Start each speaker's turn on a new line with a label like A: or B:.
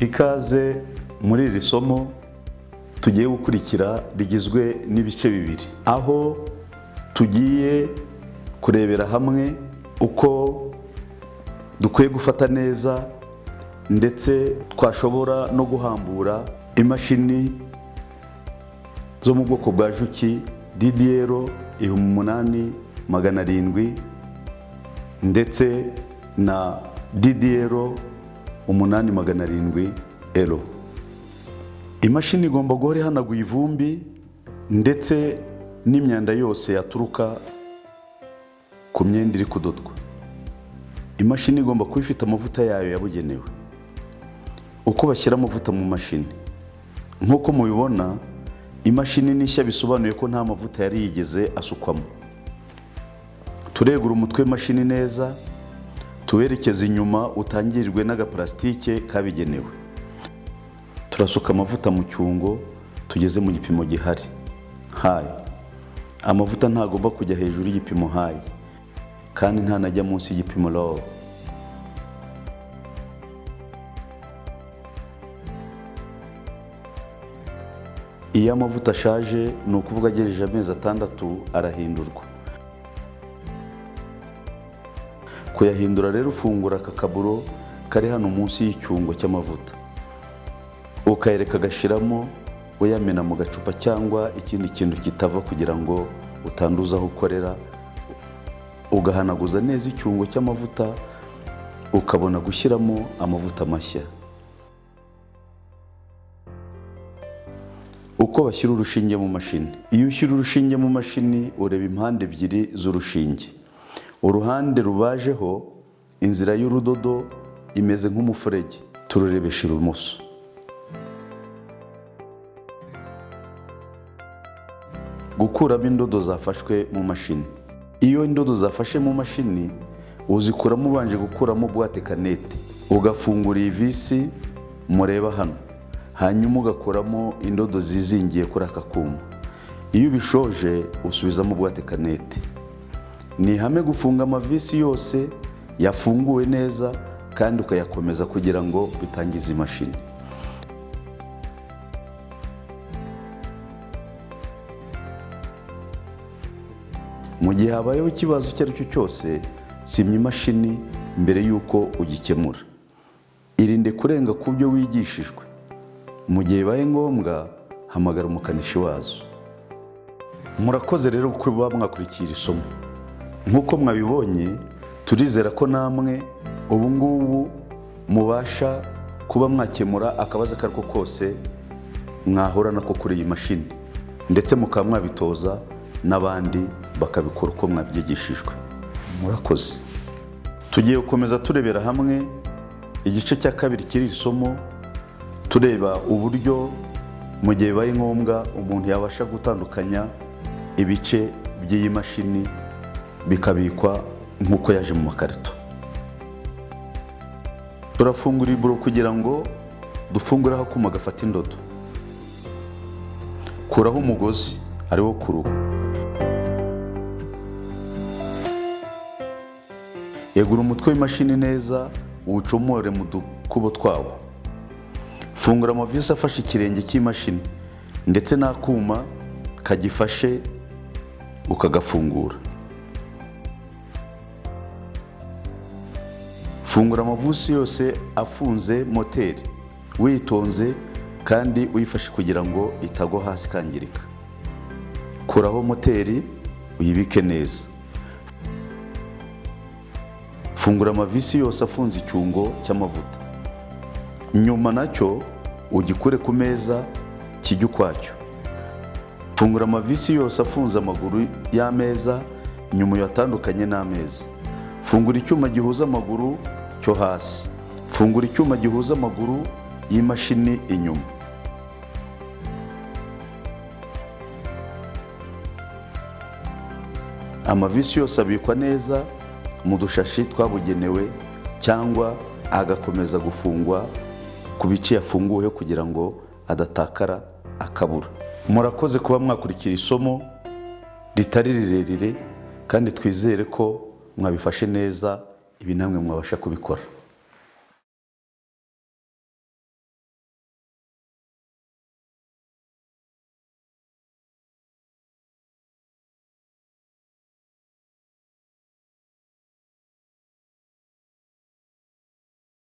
A: Ikaze muri iri somo tugiye gukurikira rigizwe n'ibice bibiri, aho tugiye kurebera hamwe uko dukwiye gufata neza ndetse twashobora no guhambura imashini zo mu bwoko bwa juki DDR 8700 ndetse na DDR 8700L. Imashini igomba guhora ihanaguye ivumbi ndetse n'imyanda yose yaturuka ku myenda iri kudodwa. Imashini igomba kuba ifite amavuta yayo yabugenewe. Uko bashyira amavuta mu mashini, nk'uko mubibona, imashini nishya bisobanuye ko nta mavuta yari yigeze asukwamo. Turegura umutwe w'imashini neza, tuwerekeza inyuma utangirijwe n'agaplastike kabigenewe. Turasuka amavuta mu cyungo tugeze mu gipimo gihari. Hayi. Amavuta ntagomba kujya hejuru y'igipimo hayi, kandi ntanajya munsi y'igipimo low. Iyo amavuta ashaje, ni ukuvuga agejeje amezi 6 arahindurwa. Kuyahindura rero, ufungura aka kaburo kari hano munsi y'icyungo cy'amavuta, ukayereka agashiramo, uyamena mu gacupa cyangwa ikindi kintu kitava kugira ngo utanduza aho ukorera. Ugahanaguza neza icyungo cy'amavuta, ukabona gushyiramo amavuta mashya. Uko bashyira urushinge mu mashini. Iyo ushyira urushinge mu mashini, ureba impande ebyiri z'urushinge. Uruhande rubajeho, inzira y'urudodo imeze nk'umufurege, tururebesha ibumoso. Gukuramo indodo zafashwe mu mashini. Iyo indodo zafashe mu mashini, uzikuramo ubanje gukuramo boîte canette, ugafungura iyi visi mureba hano, hanyuma ugakuramo indodo zizingiye kuri aka kuma. Iyo ubishoje, usubizamo boîte canette. Ni ihame gufunga amavisi yose yafunguwe neza kandi ukayakomeza kugira ngo bitangize imashini. Mu gihe habayeho ikibazo icyo ari cyo cyose, simya imashini mbere y'uko ugikemura. Irinde kurenga ku byo wigishijwe. Mu gihe bibaye ngombwa, hamagara umukanishi wazo. Murakoze rero kuba mwakurikiye iri somo. Nk'uko mwabibonye, turizera ko namwe ubu ngubu mubasha kuba mwakemura akabazo kariko kose mwahura nako kuri iyi mashini, ndetse mukaba mwabitoza n'abandi bakabikora uko mwabyigishijwe. Murakoze. Tugiye gukomeza turebera hamwe igice cya kabiri kiri isomo, tureba uburyo mu gihe bibaye ngombwa umuntu yabasha gutandukanya ibice by'iyi mashini bikabikwa nk'uko yaje mu makarito. Turafungura iburo kugira ngo dufungure aho kuma gafata indodo. Kuraho umugozi ariwo kuruhu. Yegura umutwe w'imashini neza, uwucomore mu dukubo twawo. Fungura amavisi afashe ikirenge cy'imashini ndetse n'akuma kagifashe, ukagafungura. Fungura amavusi yose afunze moteri, witonze kandi uyifashe kugira ngo itagwa hasi kangirika. Kuraho moteri, uyibike neza. Fungura amavisi yose afunze icyungo cy'amavuta. Nyuma nacyo ugikure ku meza kijya ukwacyo. Fungura amavisi yose afunze amaguru y'ameza, nyuma uyatandukanye n'ameza. Fungura icyuma gihuza amaguru cyo hasi. Fungura icyuma gihuza amaguru y'imashini inyuma. Amavisi yose abikwa neza mu dushashi twabugenewe cyangwa agakomeza gufungwa ku bice yafunguweho kugira ngo adatakara akabura. Murakoze kuba mwakurikira isomo ritari rirerire, kandi twizere ko mwabifashe neza, ibi namwe mwabasha kubikora.